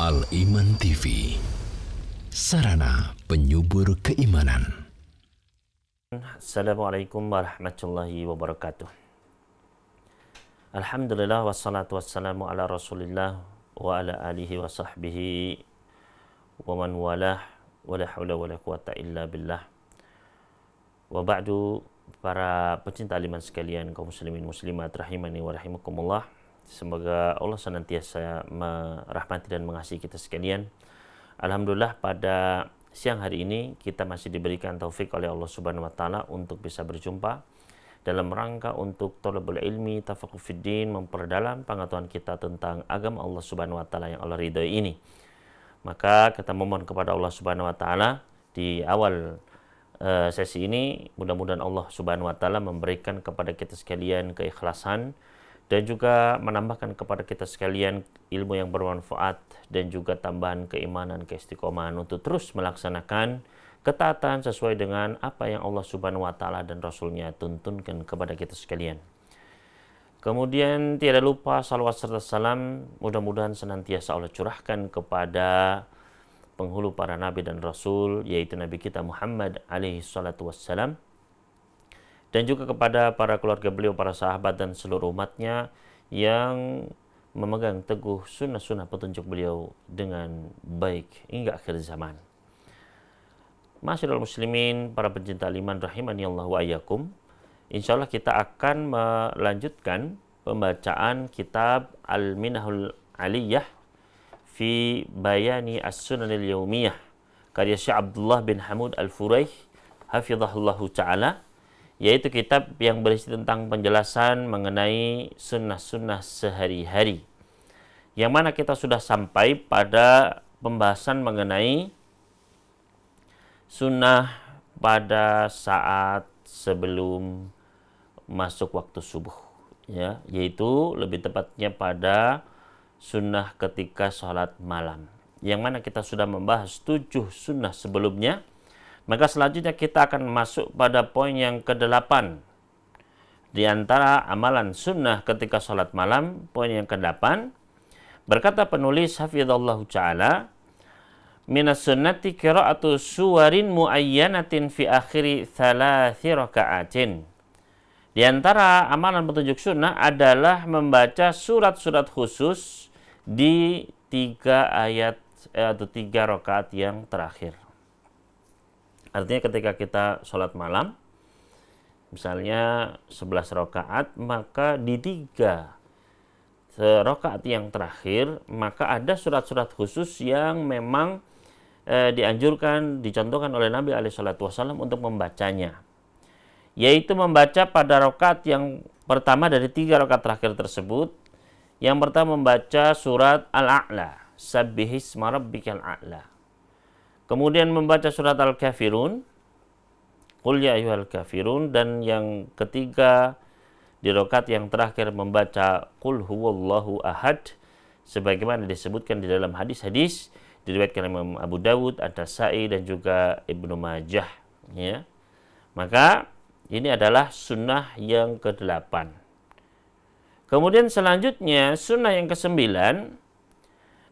Al-Iman TV, sarana penyubur keimanan. Assalamualaikum warahmatullahi wabarakatuh. Alhamdulillah wassalatu wassalamu ala Rasulillah wa ala alihi wa sahbihi wa man walah wa la hawla wa la quwata illa billah. Wa ba'du, para pecinta aliman sekalian, kaum muslimin muslimat rahimani wa rahimakumullah. Semoga Allah senantiasa merahmati dan mengasihi kita sekalian. Alhamdulillah, pada siang hari ini kita masih diberikan taufik oleh Allah Subhanahu wa taala untuk bisa berjumpa dalam rangka untuk thalabul ilmi, tafaqquh fiddin, memperdalam pengetahuan kita tentang agama Allah Subhanahu wa taala yang Allah ridhoi ini. Maka kita memohon kepada Allah Subhanahu wa taala di awal sesi ini, mudah-mudahan Allah Subhanahu wa taala memberikan kepada kita sekalian keikhlasan dan juga menambahkan kepada kita sekalian ilmu yang bermanfaat dan juga tambahan keimanan, keistiqomahan untuk terus melaksanakan ketaatan sesuai dengan apa yang Allah Subhanahu wa taala dan Rasulnya tuntunkan kepada kita sekalian. Kemudian tiada lupa salawat serta salam mudah-mudahan senantiasa Allah curahkan kepada penghulu para nabi dan rasul, yaitu Nabi kita Muhammad alaihi salatu wassalam, dan juga kepada para keluarga beliau, para sahabat dan seluruh umatnya yang memegang teguh sunnah-sunnah petunjuk beliau dengan baik hingga akhir zaman. Masyaallah muslimin, para pencinta iman rahimani Allah wa iyyakum. Insyaallah kita akan melanjutkan pembacaan kitab Al-Minahul Aliyah fi Bayani As-Sunanil Yaumiyah karya Syekh Abdullah bin Hamud Al-Furaih hafizahullahu ta'ala, yaitu kitab yang berisi tentang penjelasan mengenai sunnah-sunnah sehari-hari, yang mana kita sudah sampai pada pembahasan mengenai sunnah pada saat sebelum masuk waktu subuh, ya, yaitu lebih tepatnya pada sunnah ketika sholat malam, yang mana kita sudah membahas 7 sunnah sebelumnya. Maka selanjutnya kita akan masuk pada poin yang ke-8 di antara amalan sunnah ketika sholat malam. Poin yang ke-8, berkata penulis hafizallahu ta'ala, minas sunnati qira'atu suwarin muayyanatin fi akhiri thalathi raka'atin. Di antara amalan petunjuk sunnah adalah membaca surat-surat khusus di 3 ayat atau 3 rakaat yang terakhir. Artinya ketika kita sholat malam, misalnya 11 rakaat, maka di 3 rakaat yang terakhir, maka ada surat-surat khusus yang memang dianjurkan, dicontohkan oleh Nabi SAW untuk membacanya. Yaitu membaca pada rakaat yang pertama dari 3 rakaat terakhir tersebut. Yang pertama membaca surat Al-A'la, Sabbihisma rabbikal a'la. Kemudian membaca surat Al-Kafirun, Qul ya ayyuhal kafirun, dan yang ketiga di rakaat yang terakhir membaca Qul huwallahu ahad, sebagaimana disebutkan di dalam hadis-hadis diriwayatkan Imam Abu Dawud, An-Nasa'i dan juga Ibnu Majah, ya. Maka ini adalah sunnah yang ke-8. Kemudian selanjutnya sunnah yang ke-9,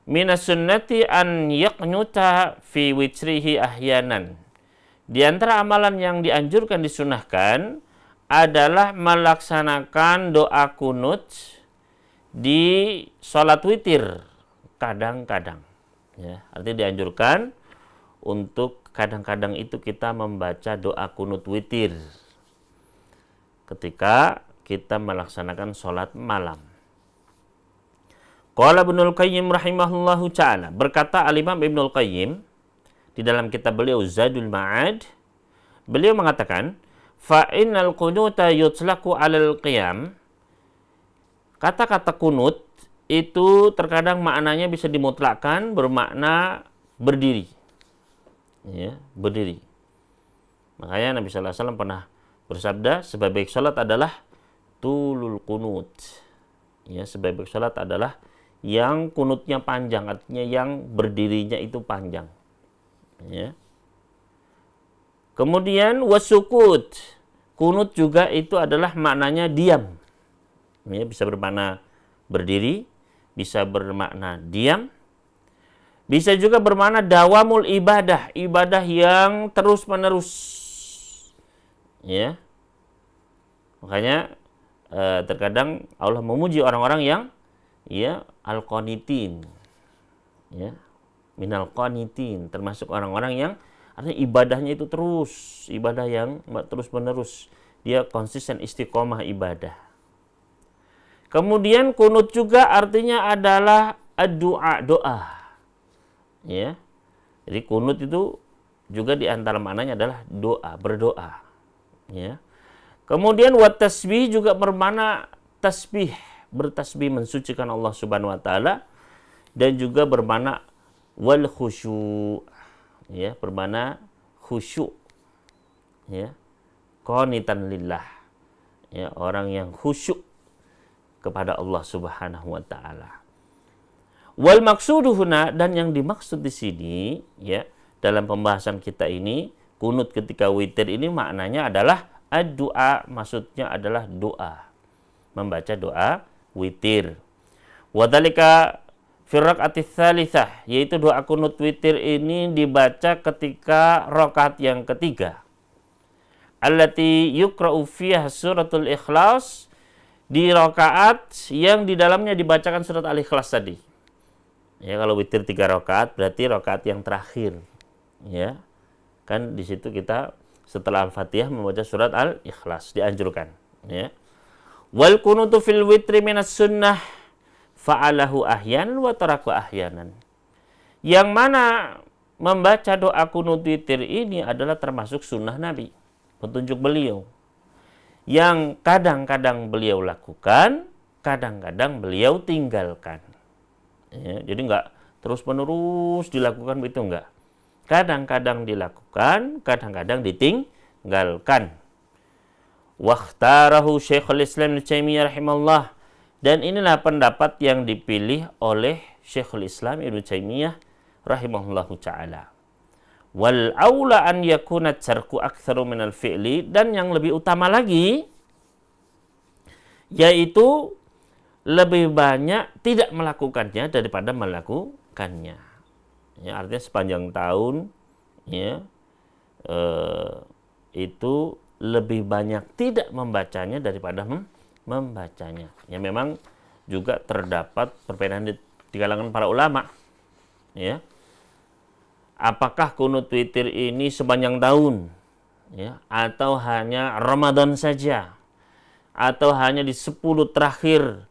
minas sunnati an yaqnuta fi witrihi ahyanan. Di antara amalan yang dianjurkan disunahkan adalah melaksanakan doa kunut di sholat witir kadang-kadang, ya. Artinya dianjurkan untuk kadang-kadang itu kita membaca doa kunut witir ketika kita melaksanakan sholat malam. Qala Ibnul Qayyim rahimahullahu ta'ala, berkata Al-Imam Ibnul Qayyim di dalam kitab beliau Zadul Ma'ad, beliau mengatakan, fa innal qunuta yutlaqu 'alal qiyam. Kata-kata kunut itu terkadang maknanya bisa dimutlakkan bermakna berdiri, ya, berdiri. Makanya Nabi sallallahu alaihi wasallam pernah bersabda, sebaik-baik salat adalah tulul qunut, ya, sebaik-baik salat adalah yang kunutnya panjang, artinya yang berdirinya itu panjang, ya. Kemudian wasukut, kunut juga itu adalah maknanya diam, ya, bisa bermakna berdiri, bisa bermakna diam. Bisa juga bermakna dawamul ibadah, ibadah yang terus-menerus. Ya. Makanya terkadang Allah memuji orang-orang yang ya al-qanitin. Ya. Minal qanitin, termasuk orang-orang yang artinya ibadahnya itu terus, ibadah yang terus-menerus. Dia konsisten istiqomah ibadah. Kemudian kunut juga artinya adalah doa, doa. Ya. Jadi kunut itu juga di antara maknanya adalah doa, berdoa. Ya. Kemudian wat tasbih juga bermakna tasbih, bertasbih mensucikan Allah Subhanahu wa taala, dan juga bermakna wal khusyu'. Ya, bermakna khusyuk. Ya. Qanitan lillah. Ya, orang yang khusyuk kepada Allah Subhanahu wa taala. Wal maksudu huna, dan yang dimaksud di sini ya dalam pembahasan kita ini, kunut ketika witir ini maknanya adalah ad-du'a, maksudnya adalah doa. Membaca doa witir. Wa dzalika fi raq'ati tsalitsah, yaitu doa kunut witir ini dibaca ketika rakaat yang ketiga. Allati yuqra'u fiha suratul Ikhlas, di rakaat yang di dalamnya dibacakan surat Al-Ikhlas tadi. Ya, kalau witir 3 rakaat berarti rakaat yang terakhir. Ya. Kan di situ kita setelah Al-Fatihah membaca surat Al-Ikhlas, dianjurkan, ya. Wal kunutu fil witri minas sunnah fa'alahu ahyan wa taraku ahyanan. Yang mana membaca doa kunut witir ini adalah termasuk sunnah Nabi, petunjuk beliau, yang kadang-kadang beliau lakukan, kadang-kadang beliau tinggalkan. Ya, jadi enggak terus-menerus dilakukan, begitu enggak. Kadang-kadang dilakukan, kadang-kadang ditinggalkan. Wakhtarahu Syekhul Islam Ibnu Taimiyah rahimahullah, dan inilah pendapat yang dipilih oleh Syekhul Islam Ibnu Taimiyah rahimahullahu taala. Wal aula an yakuna tarku aktsaru minal fi'li, dan yang lebih utama lagi yaitu lebih banyak tidak melakukannya daripada melakukannya. Ya, artinya sepanjang tahun ya itu lebih banyak tidak membacanya daripada membacanya. Ya, memang juga terdapat perbedaan di kalangan para ulama. Ya. Apakah kunut witir ini sepanjang tahun, ya, atau hanya Ramadan saja, atau hanya di 10 terakhir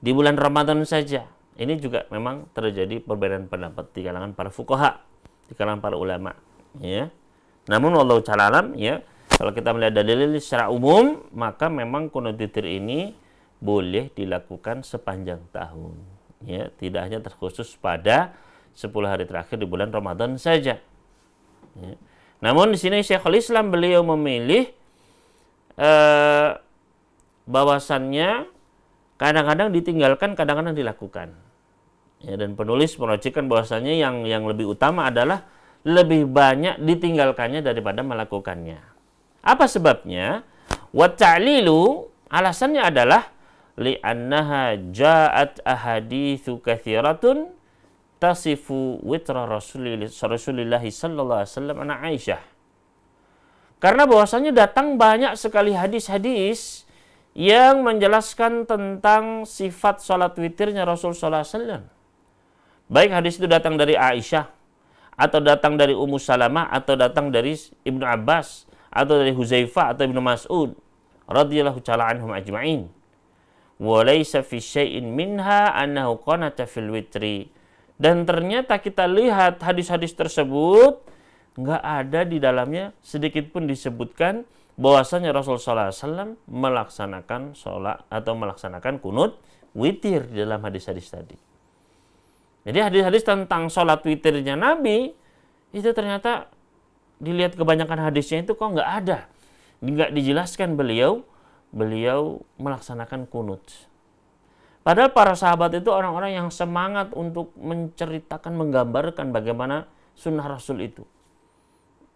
di bulan Ramadan saja? Ini juga memang terjadi perbedaan pendapat di kalangan para fuqaha, di kalangan para ulama. Ya. Namun wallahu ta'ala alam, ya, kalau kita melihat dalil secara umum, maka memang kunut witir ini boleh dilakukan sepanjang tahun. Ya, tidak hanya terkhusus pada 10 hari terakhir di bulan Ramadan saja. Ya. Namun di sini Syekhul Islam beliau memilih bahwasannya kadang-kadang ditinggalkan, kadang-kadang dilakukan. Ya, dan penulis merajikan bahwasannya yang lebih utama adalah lebih banyak ditinggalkannya daripada melakukannya. Apa sebabnya? Wa ta'lilu, alasannya adalah li'annaha ja'at ahaditsu katsiratun tasifu witra Rasulillah sallallahu alaihi wasallam ana Aisyah. Karena bahwasanya datang banyak sekali hadis-hadis yang menjelaskan tentang sifat salat witirnya Rasul sallallahu alaihi wasallam. Baik hadis itu datang dari Aisyah, atau datang dari Ummu Salamah, atau datang dari Ibnu Abbas, atau dari Huzaifah atau Ibnu Mas'ud radhiyallahu ta'ala anhum ajma'in. Wa laysa fi syai'in minha annahu qanata fil witri. Dan ternyata kita lihat hadis-hadis tersebut enggak ada di dalamnya sedikit pun disebutkan bahwasanya Rasulullah SAW melaksanakan sholat atau melaksanakan kunut witir di dalam hadis-hadis tadi. Jadi hadis-hadis tentang sholat witirnya Nabi itu ternyata dilihat kebanyakan hadisnya itu kok nggak ada, nggak dijelaskan beliau melaksanakan kunut. Padahal para sahabat itu orang-orang yang semangat untuk menceritakan, menggambarkan bagaimana sunnah Rasul itu.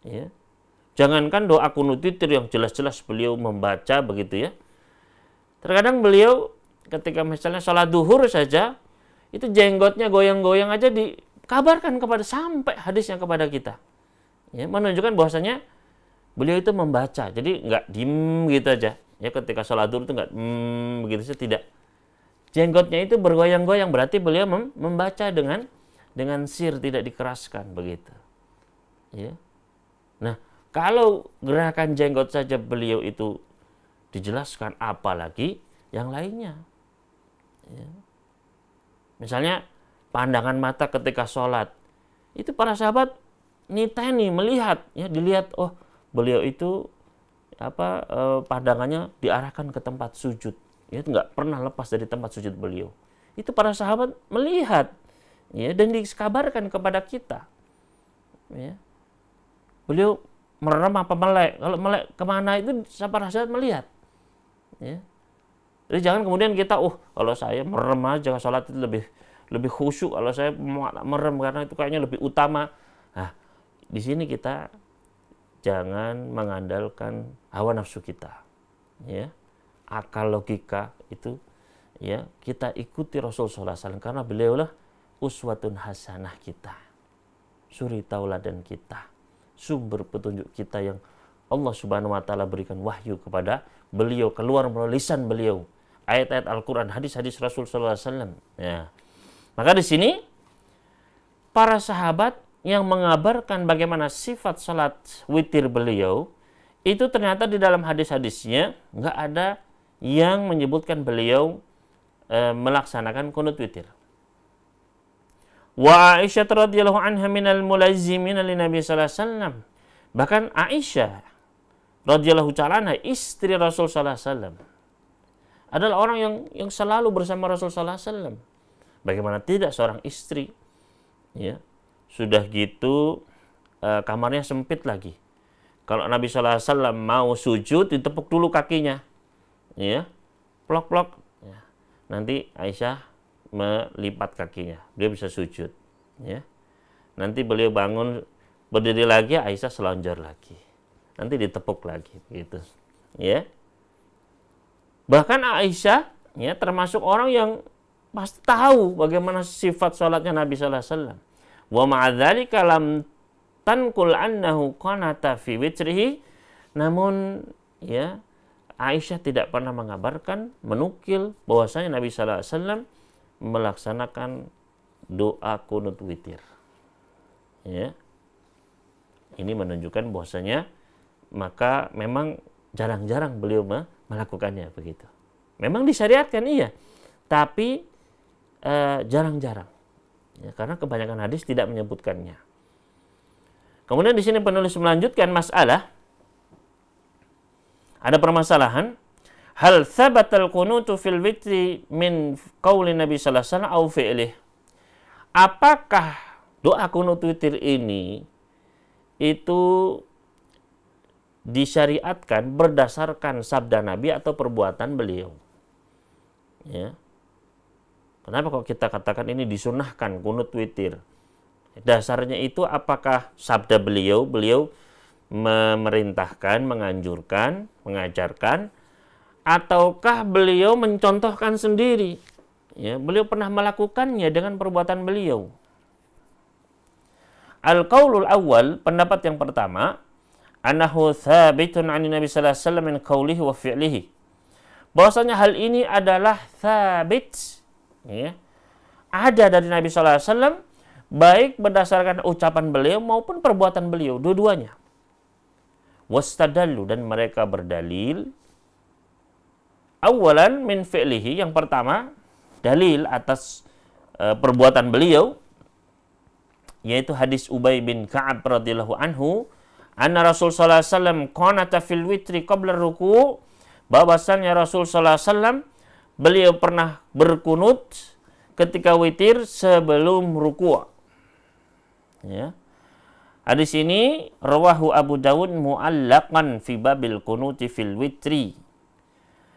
Ya. Jangankan doa kunut witir yang jelas-jelas beliau membaca begitu ya. Terkadang beliau ketika misalnya sholat duhur saja, itu jenggotnya goyang-goyang aja kabarkan sampai hadisnya kepada kita. Ya, menunjukkan bahwasanya beliau itu membaca. Jadi nggak diem gitu aja. Ya, ketika sholat zuhur itu nggak begitu saja, tidak. Jenggotnya itu bergoyang-goyang, berarti beliau membaca dengan sir, tidak dikeraskan begitu. Ya. Nah, kalau gerakan jenggot saja beliau itu dijelaskan, apalagi yang lainnya. Ya. Misalnya pandangan mata ketika sholat, itu para sahabat niteni melihat, ya, dilihat, oh beliau itu pandangannya diarahkan ke tempat sujud, ya, nggak pernah lepas dari tempat sujud beliau. Itu para sahabat melihat, ya, dan dikabarkan kepada kita, ya. Beliau merem apa melek? Kalau melek kemana itu para sahabat melihat, ya. Jadi jangan kemudian kita, kalau saya merem aja sholat itu lebih khusyuk, kalau saya merem karena itu kayaknya lebih utama. Nah, di sini kita jangan mengandalkan hawa nafsu kita, ya, akal logika itu, ya, kita ikuti Rasul sallallahu alaihi wasallam karena beliaulah uswatun hasanah kita, suri tauladan kita, sumber petunjuk kita yang Allah Subhanahu wa taala berikan wahyu kepada beliau, keluar melalui lisan beliau, ayat-ayat Al-Qur'an, hadis-hadis Rasul sallallahu alaihi wasallam. Ya. Maka di sini para sahabat yang mengabarkan bagaimana sifat salat witir beliau, itu ternyata di dalam hadis-hadisnya nggak ada yang menyebutkan beliau melaksanakan kunut witir. Wa Aisyah radhiyallahu anha minal mulazzimin li Nabi sallallahu alaihi wasallam. Bahkan Aisyah radhiyallahu ta'ala anha, istri Rasul sallallahu alaihi wasallam, adalah orang yang selalu bersama Rasul sallallahu alaihi wasallam. Bagaimana tidak seorang istri, ya, sudah gitu kamarnya sempit lagi. Kalau Nabi sallallahu alaihi wasallam mau sujud, ditepuk dulu kakinya, ya, plok-plok. Ya. Nanti Aisyah melipat kakinya, dia bisa sujud, ya. Nanti beliau bangun berdiri lagi, Aisyah selonjor lagi, nanti ditepuk lagi, gitu, ya. Bahkan Aisyah, ya, termasuk orang yang pasti tahu bagaimana sifat sholatnya Nabi sallallahu alaihi wasallam. Wa ma'adzalika lam tankul annahu qanata fi witrihi. Namun, ya, Aisyah tidak pernah mengabarkan, menukil bahwasanya Nabi sallallahu alaihi wasallam melaksanakan doa kunut witir. Ya. Ini menunjukkan bahwasanya maka memang jarang-jarang beliau melakukannya begitu. Memang disyariatkan, iya, tapi jarang-jarang, ya, karena kebanyakan hadis tidak menyebutkannya. Kemudian di sini penulis melanjutkan masalah, ada permasalahan, hal thabatal qunutu fil witri min qauli Nabi sallallahu alaihi wasallam au fi'lih. Apakah doa kunut witir ini itu disyariatkan berdasarkan sabda Nabi atau perbuatan beliau? Ya. Kenapa kok kita katakan ini disunahkan kunut witir? Dasarnya itu apakah sabda beliau memerintahkan, menganjurkan, mengajarkan, ataukah beliau mencontohkan sendiri? Ya, beliau pernah melakukannya dengan perbuatan beliau. Al-qaulul awal, pendapat yang pertama, annahu thabitun 'ani Nabi sallallahu alaihi wasallam min qaulihi wa fi'lihi. Bahwasanya hal ini adalah thabit, ya, ada dari Nabi sallallahu alaihi wasallam, baik berdasarkan ucapan beliau maupun perbuatan beliau, dua-duanya. Wastadallu, dan mereka berdalil, awalan min fi'lihi, yang pertama dalil atas perbuatan beliau, yaitu hadis Ubay bin Ka'ab radhiyallahu anhu, anna Rasul sallallahu alaihi wasallam qanata fil witri qabla ruku', bahwasannya Rasul sallallahu alaihi wasallam beliau pernah berkunut ketika witir sebelum ruku'. Ya. Hadis ini rawahu Abu Dawud mu'allaqan fi babil kunuti fil witri.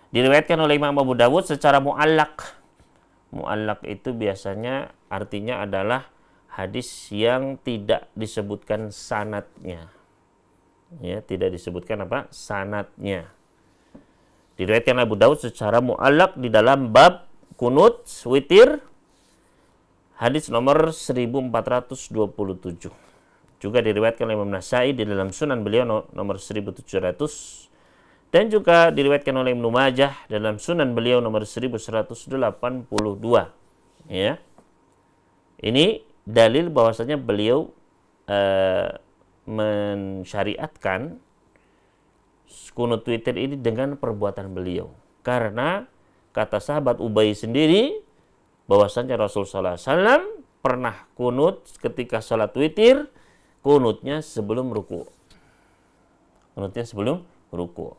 Diriwayatkan oleh Imam Abu Dawud secara mu'allaq. Mu'allaq itu biasanya artinya adalah hadis yang tidak disebutkan sanadnya. Ya, tidak disebutkan apa? Sanadnya. Diriwayatkan Abu Dawud secara mu'allaq di dalam bab kunut witir. Hadis nomor 1427. Juga diriwayatkan oleh Imam Nasai di dalam Sunan beliau nomor 1700, dan juga diriwayatkan oleh Ibnu Majah dalam Sunan beliau nomor 1182. Ya. Ini dalil bahwasanya beliau mensyariatkan kunut witir ini dengan perbuatan beliau. Karena kata sahabat Ubay sendiri bahwasanya Rasulullah SAW pernah kunut ketika sholat witir, kunutnya sebelum ruku. Kunutnya sebelum ruku.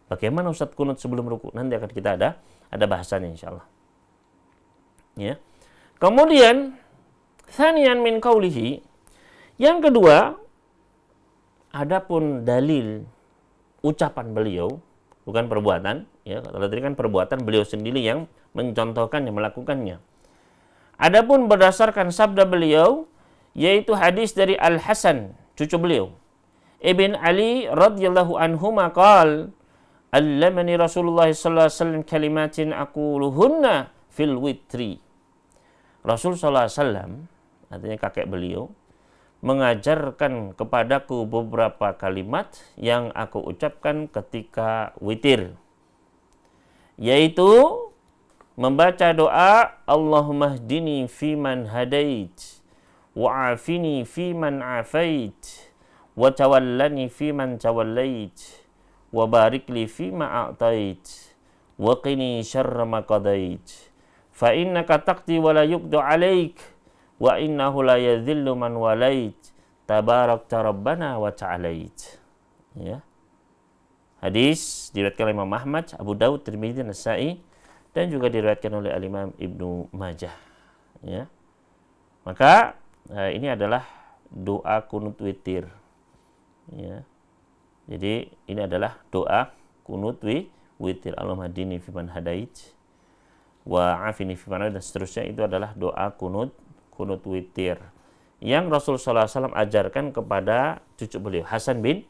Bagaimana Ustaz kunut sebelum ruku? Nanti akan kita ada bahasanya insyaallah. Ya. Kemudian tsaniyan min qaulihi, yang kedua, adapun dalil ucapan beliau, bukan perbuatan, ya. Kalau tadi kan perbuatan beliau sendiri yang mencontohkannya, melakukannya. Adapun berdasarkan sabda beliau, yaitu hadis dari Al-Hasan, cucu beliau, Ibn Ali radhiyallahu anhu maqal, allamani Rasulullah sallallahu alaihi wasallam kalimatin aquluhunna fil witri. Rasul sallallahu alaihi wasallam, artinya kakek beliau, mengajarkan kepadaku beberapa kalimat yang aku ucapkan ketika witir, yaitu membaca doa Allahumma hdini fiman hadait, wa'afini fiman afait, wa tawallani fiman tawallait, wa barik li fima a'tait, wa qini syarra ma qadait, fa innaka taqdi wa la yuqdu alaik, wa innahu la yadhillu man walait, tabarakta rabbana wa ta'alait. Ya. Hadis diriwayatkan oleh Imam Ahmad, Abu Daud, Tirmidzi, Nasa'i, dan juga diriwayatkan oleh Al-Imam Ibnu Majah. Ya. Maka ini adalah doa kunut witir. Ya. Jadi ini adalah doa kunut witir. Allahumma hadini fiman hadait wa afini fiman, dan seterusnya. Itu adalah doa kunut witir yang Rasulullah SAW ajarkan kepada cucu beliau Hasan bin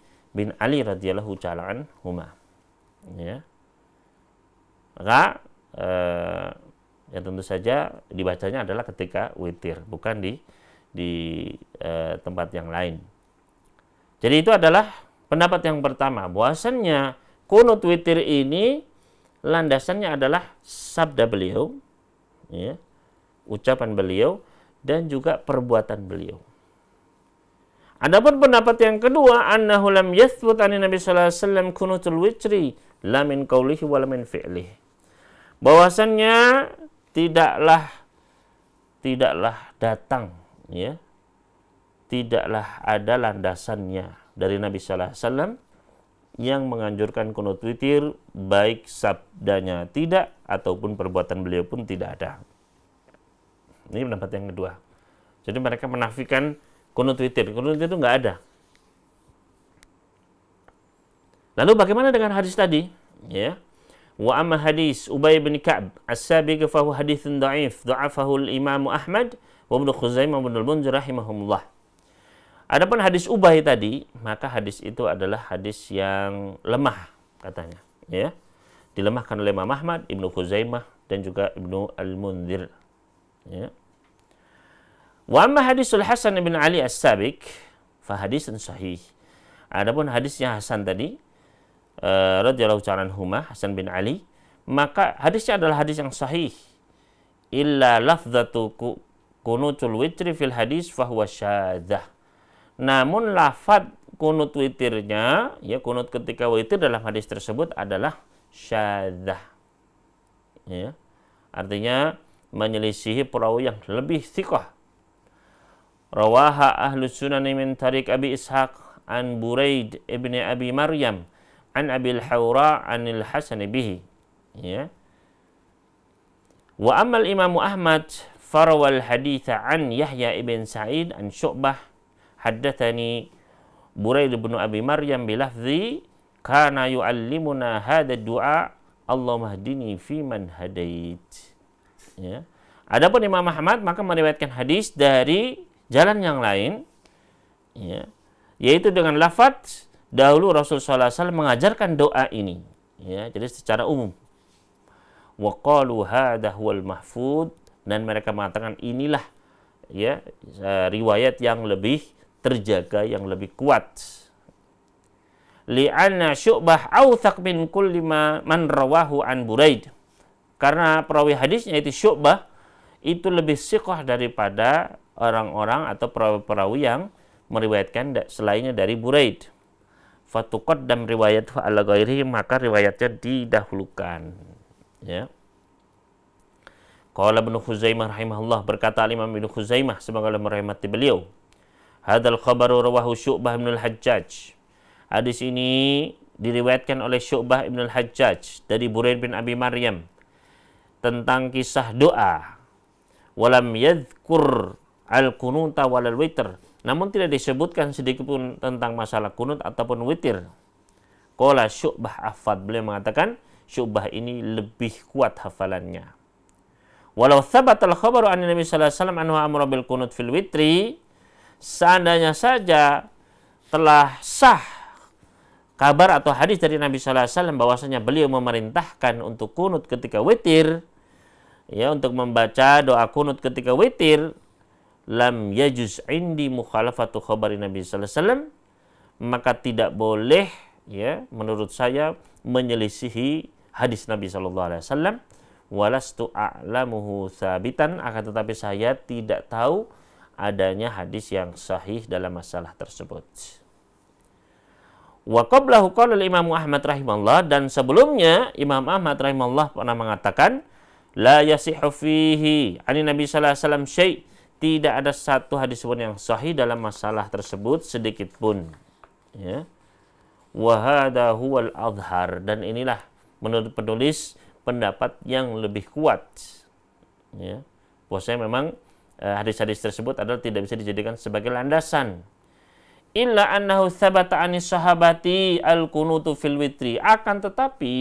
Ali radhiyallahu ta'ala anhuma. Ya. Maka ya tentu saja dibacanya adalah ketika witir, bukan di tempat yang lain. Jadi itu adalah pendapat yang pertama, bahwasannya kunut witir ini landasannya adalah sabda beliau, ya, ucapan beliau, dan juga perbuatan beliau. Adapun pendapat yang kedua, annahu lam yathbut ani Nabi sallallahu alaihi wasallam kunutul witri la min qaulihi wa la min fi'lihi. Bahwasannya tidaklah datang, ya, tidaklah ada landasannya dari Nabi sallallahu alaihi wasallam yang menganjurkan kunut witir, baik sabdanya tidak ataupun perbuatan beliau pun tidak ada. Ini pendapat yang kedua. Jadi mereka menafikan kunut witir. Kunut witir itu nggak ada. Lalu bagaimana dengan hadis tadi? Ya. Wa amma hadis Ubay bin Ka'b as-sabiq fa huwa haditsun dha'if, dha'afahu al-Imam Ahmad wa Ibnu Khuzaimah wa Ibnu al-Munzir rahimahumullah. Adapun hadis Ubay tadi, maka hadis itu adalah hadis yang lemah katanya, ya. Dilemahkan oleh Imam Ahmad, Ibnu Khuzaimah, dan juga Ibnu al-Munzir. Ya. Wa amma hadisul Hasan bin Ali as-Sabiq fa hadisun sahih. Adapun hadisnya Hasan tadi radhiyallahu ta'ala anhuma, Hasan bin Ali, maka hadisnya adalah hadis yang sahih. Illa lafdzatu kunutul witri fil hadis fa huwa syadzah. Namun lafaz kunut witirnya, ya, kunut ketika witir dalam hadis tersebut adalah syadzah. Ya. Artinya menyelisihi perawi yang lebih thiqah. Rawaha ahlus sunan min tariq Abi Ishaq an Buraid ibn Abi Maryam an Abil Hawra anil Hasan bihi. Ya. Wa amal Imam Ahmad farawal haditha an Yahya ibn Sa'id an Syu'bah haddatsani Buraid bin Abi Maryam bilafzi kana yu'allimuna hadha du'a Allahumma hdini fiman hadait. Ya. Adapun Imam Ahmad maka meriwayatkan hadis dari jalan yang lain, ya, yaitu dengan lafaz dahulu Rasulullah SAW mengajarkan doa ini, ya, jadi secara umum. Wa qalu hadha huwal mahfud, Dan mereka mengatakan inilah ya riwayat yang lebih terjaga, yang lebih kuat. Li'anna Syu'bah awthaq min kulli man rawahu an Buraid. Karena perawi hadisnya itu Syu'bah itu lebih siqah daripada orang-orang atau perawi-perawi yang meriwayatkan selainnya dari Buraid. Fatuqaddam riwayat ala ghairihi, maka riwayatnya didahulukan. Ya. Qala Ibnu Khuzaimah rahimahullah, berkata Imam Ibnu Khuzaimah semoga Allah merahmati beliau. Hadzal khabaru rawahu Syu'bah bin al-Hajjaj. Hadis ini diriwayatkan oleh Syu'bah bin al-Hajjaj dari Buraid bin Abi Maryam tentang kisah doa. Walam yadhkur al-qunuta walal witr. Namun tidak disebutkan sedikit pun tentang masalah kunut ataupun witir. Qala Syu'bah afad, beliau mengatakan Syu'bah ini lebih kuat hafalannya. Walau thabatal khabaru an Nabi sallallahu alaihi wasallam anhu amara bil qunut fil witri, seandainya saja telah sah kabar atau hadis dari Nabi sallallahu alaihi wasallam bahwasanya beliau memerintahkan untuk kunut ketika witir, ya, untuk membaca doa kunut ketika witir, lam yajuz indi mukhalafatu khabari Nabi sallallahu alaihi wasallam, maka tidak boleh, ya, menurut saya menyelisihi hadis Nabi sallallahu alaihi wasallam. Walastu a'lamuhu tsabitan, akan tetapi saya tidak tahu adanya hadis yang sahih dalam masalah tersebut. Wa qablahu qala Imam Ahmad rahimahullah, dan sebelumnya Imam Ahmad rahimahullah pernah mengatakan la yasihu fihi ani Nabi sallallahu alaihi wasallam syai', tidak ada satu hadis pun yang sahih dalam masalah tersebut sedikit pun. Ya. Wa hadha huwal adhar, dan inilah menurut penulis pendapat yang lebih kuat. Ya. Bahwasanya memang hadis-hadis tersebut adalah tidak bisa dijadikan sebagai landasan. Illa annahu thabata anis sahabati al-kunutu fil witri, akan tetapi,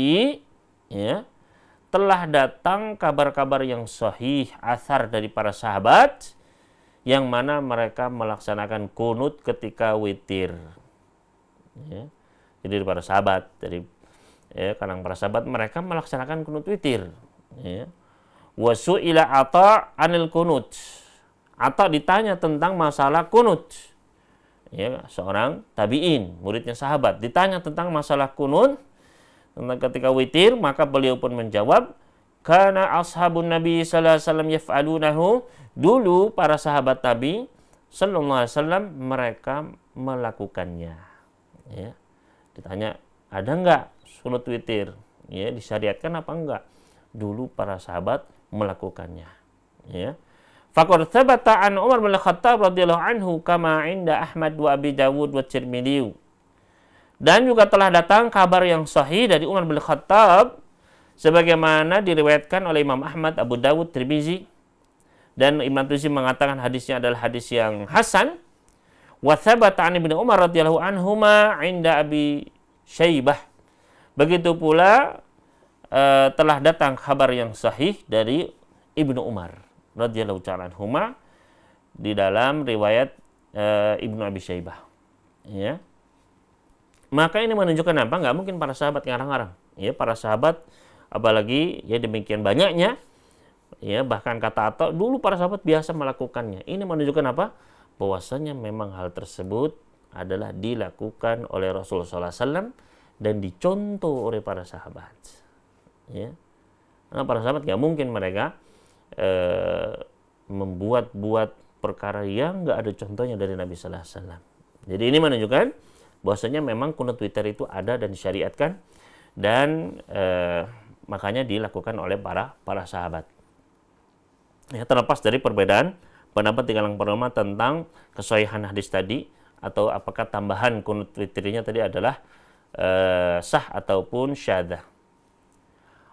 ya, telah datang kabar-kabar yang sahih, athar dari para sahabat yang mana mereka melaksanakan kunut ketika witir. Ya. Jadi para sahabat, dari kalangan para sahabat mereka melaksanakan kunut witir. Ya. Wa su'ila Atha anil kunut. Atha ditanya tentang masalah kunut. Ya, seorang tabi'in, muridnya sahabat, ditanya tentang masalah kunut tentang ketika witir, maka beliau pun menjawab, kana ashabun Nabi sallallahu alaihi wasallam yaf'alunahu, dulu para sahabat Nabi sallallahu alaihi wasallam mereka melakukannya. Ya. Ditanya, ada enggak kunut witir? Ya, disyariatkan apa enggak? Dulu para sahabat melakukannya. Ya. Faqad thabata an Umar bin Khattab radhiyallahu anhu kama inda Ahmad wa Abi Dawud wa Tirmidzi. Dan juga telah datang kabar yang sahih dari Umar bin Khattab sebagaimana diriwayatkan oleh Imam Ahmad, Abu Dawud, Tirmidzi, dan Imam Tirmidzi mengatakan hadisnya adalah hadis yang hasan. Wa thabata an Ibnu Umar radhiyallahu anhuma inda Abi Syaibah. Begitu pula telah datang kabar yang sahih dari Ibnu Umar radhiyallahu ta'ala anhuma di dalam riwayat Ibnu Abi Syaibah. Ya. Maka ini menunjukkan apa? Nggak mungkin para sahabat ngarang-ngarang. Ya, para sahabat apalagi ya demikian banyaknya, ya, bahkan kata Atha dulu para sahabat biasa melakukannya. Ini menunjukkan apa? Bahwasanya memang hal tersebut adalah dilakukan oleh Rasulullah SAW dan dicontoh oleh para sahabat. Ya. Karena para sahabat nggak mungkin mereka membuat-buat perkara yang nggak ada contohnya dari Nabi Sallallahu Alaihi Wasallam. Jadi ini menunjukkan bahwasanya memang kunut witir itu ada dan disyariatkan, dan makanya dilakukan oleh para sahabat. Ya, terlepas dari perbedaan pendapat di kalangan para ulama tentang kesahihan hadis tadi, atau apakah tambahan kunut witirnya tadi adalah sah ataupun syadzah.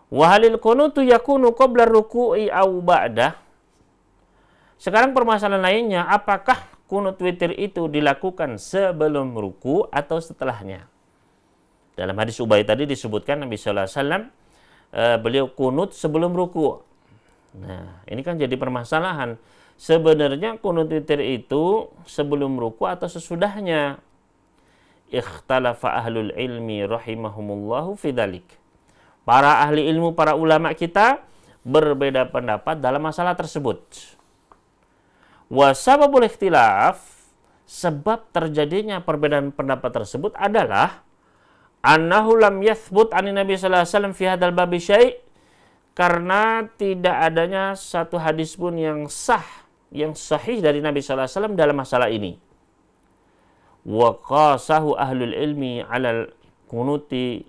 Wa halil kunutu yakunu qabla ruku'i aw ba'dah. Sekarang permasalahan lainnya, apakah kunut witir itu dilakukan sebelum ruku atau setelahnya? Dalam hadis Ubay tadi disebutkan Nabi sallallahu alaihi wasallam beliau kunut sebelum ruku. Nah, ini kan jadi permasalahan. Sebenarnya kunut witir itu sebelum ruku atau sesudahnya? Ikhtalafa ahlul ilmi rahimahumullahu fi dzalik. Para ahli ilmu, para ulama kita berbeda pendapat dalam masalah tersebut. Wa sababul ikhtilaf, sebab terjadinya perbedaan pendapat tersebut adalah annahu lam yathbut ani Nabi sallallahu alaihi wasallam fi hadzal babi syai', karena tidak adanya satu hadis pun yang sah, yang sahih dari Nabi sallallahu alaihi wasallam dalam masalah ini. Wa qasahu ahlul ilmi ala kunuti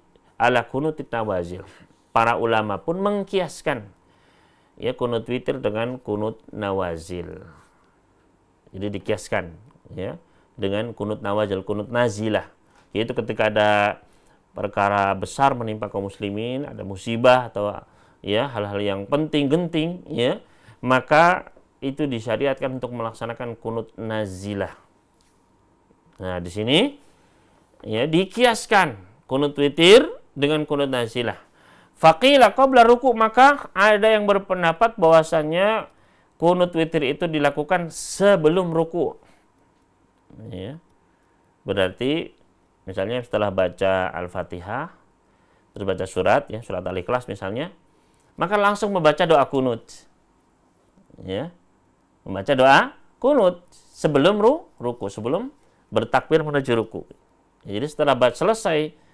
nawazil. Para ulama pun mengkiaskan ya kunut witir dengan kunut nawazil. Jadi dikiaskan ya dengan kunut nawazil, kunut nazilah. Yaitu ketika ada perkara besar menimpa kaum muslimin, ada musibah atau ya hal-hal yang penting genting ya, maka itu disyariatkan untuk melaksanakan kunut nazilah. Nah, di sini ya dikiaskan kunut witir dengan kunut nazilah. Faqila qabla ruku', maka ada yang berpendapat bahwasannya kunut witir itu dilakukan sebelum ruku'. Ya. Berarti misalnya setelah baca Al-Fatihah, terus baca surat ya, surat Al-Ikhlas misalnya, maka langsung membaca doa kunut. Ya. Membaca doa kunut sebelum ruku', sebelum bertakbir menuju ruku'. Jadi setelah selesai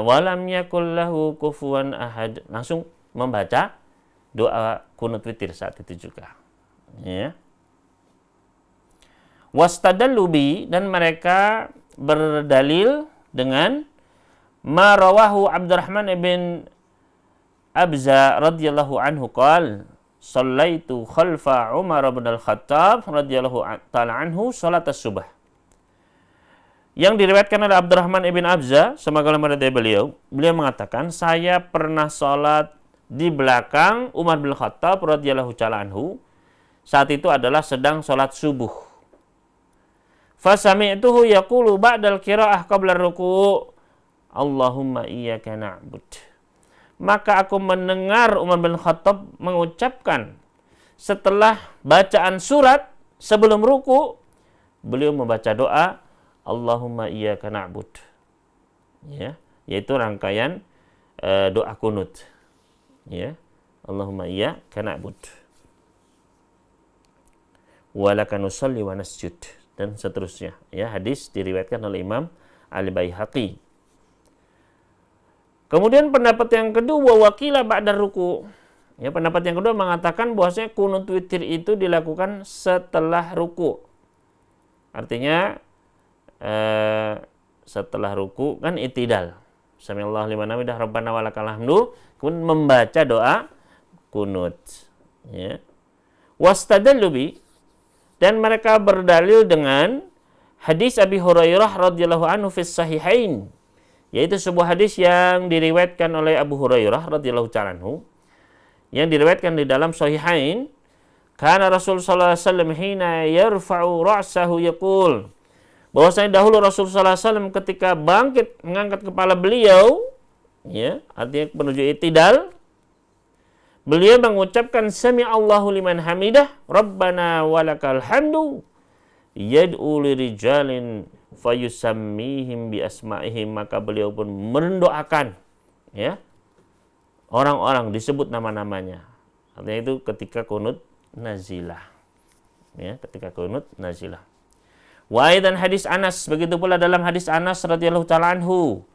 walam yakul lahu kufuwan ahad, langsung membaca doa kunut witir saat itu juga. Ya. Wastadallu bi, dan mereka berdalil dengan ma rawahu Abdurrahman ibn Abza radhiyallahu anhu qala shallaitu khalfa Umar bin Al-Khattab radhiyallahu ta'ala anhu salat as-subh. Yang diriwayatkan oleh Abdurrahman ibn Abza, semoga Allah meridai beliau mengatakan, saya pernah salat di belakang Umar bin Khattab radhiyallahu ta'ala anhu, saat itu adalah sedang salat subuh. Fasami'tuhu yaqulu ba'dal qira'ah qabla ruku', Allahumma iyyaka na'bud. Maka aku mendengar Umar bin Khattab mengucapkan setelah bacaan surat sebelum ruku', beliau membaca doa Allahumma iyyaka na'bud. Ya, yaitu rangkaian doa kunut. Ya, Allahumma iyyaka na'bud. Wa laka nusalli wa nasjud, dan seterusnya. Ya, hadis diriwayatkan oleh Imam Al-Baihaqi. Kemudian pendapat yang kedua, wakila ba'da ruku'. Ya, pendapat yang kedua mengatakan bahwasanya kunut witir itu dilakukan setelah ruku'. Artinya setelah ruku' kan i'tidal. Samiallahu liman hamidah rabbana walakal hamdu, kemudian membaca doa kunut. Ya. Wastadallu bi, dan mereka berdalil dengan hadis Abi Hurairah radhiyallahu anhu fi sahihain, yaitu sebuah hadis yang diriwayatkan oleh Abu Hurairah radhiyallahu ta'ala anhu, yang diriwayatkan di dalam sahihain, kana Rasul sallallahu alaihi wasallam hina yarfa'u ra'sahu yaqul, bahwasanya dahulu Rasul sallallahu alaihi wasallam ketika bangkit mengangkat kepala beliau, ya, artinya menuju i'tidal, beliau mengucapkan sami Allahu liman hamidah rabbana walakal hamdu yad'u lirijalin fayusammihim bi asma'ihim, maka beliau pun mendoakan ya orang-orang disebut nama-namanya. Artinya itu ketika kunut nazilah. Ya, ketika kunut nazilah. Wa aidan hadis Anas, begitu pula dalam hadis Anas radhiyallahu ta'ala anhu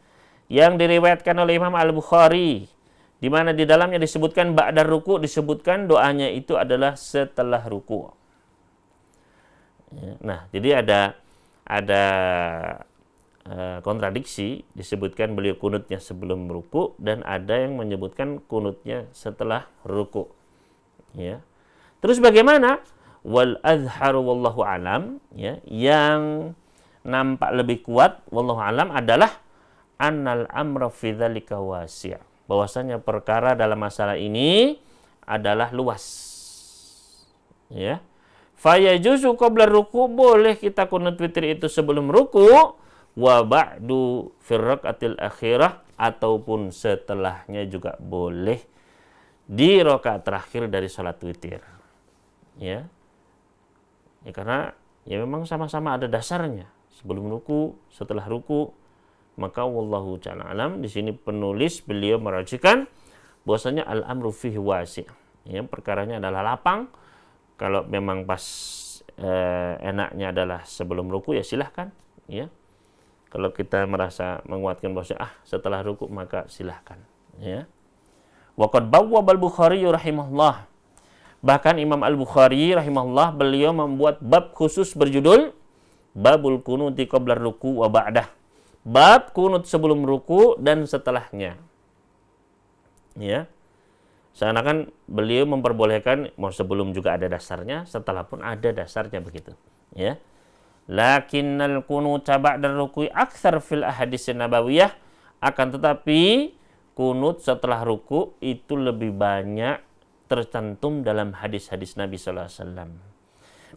yang diriwayatkan oleh Imam Al-Bukhari, di mana di dalamnya disebutkan ba'da ruku', disebutkan doanya itu adalah setelah ruku'. Nah, jadi ada kontradiksi, disebutkan beliau kunutnya sebelum ruku' dan ada yang menyebutkan kunutnya setelah ruku'. Ya. Terus bagaimana? Wal azharu wallahu alam, ya, yang nampak lebih kuat wallahu alam adalah annal amra fi dzalika wasi', bahwasanya perkara dalam masalah ini adalah luas. Ya. Fa yajuzu qabla ruku', boleh kita kunut witir itu sebelum ruku', wa ba'du fir rakaatil akhirah, ataupun setelahnya juga boleh di rakaat terakhir dari salat witir. Ya. Ya, karena ya memang sama-sama ada dasarnya, sebelum ruku, setelah ruku. Maka wallahu ta'ala alam, di sini penulis beliau merajikan bahwasanya al-amru fihi wasi'. Ya, perkaranya adalah lapang. Kalau memang pas enaknya adalah sebelum ruku ya silahkan, ya. Kalau kita merasa menguatkan bahwasanya setelah ruku maka silahkan, ya. Wa qad bawwaba al-Bukhari rahimahullah. Bahkan Imam Al-Bukhari rahimahullah beliau membuat bab khusus berjudul Babul Kunuti qabla ruku wa ba'dah. Bab kunut sebelum ruku dan setelahnya. Ya. Seakan-akan beliau memperbolehkan mau sebelum juga ada dasarnya, setelah pun ada dasarnya begitu, ya. Lakinnal kunuta ba'da ruku'i aktsar fil ahadits nabawiyah, akan tetapi kunut setelah ruku itu lebih banyak tercantum dalam hadis-hadis Nabi sallallahu alaihi wasallam.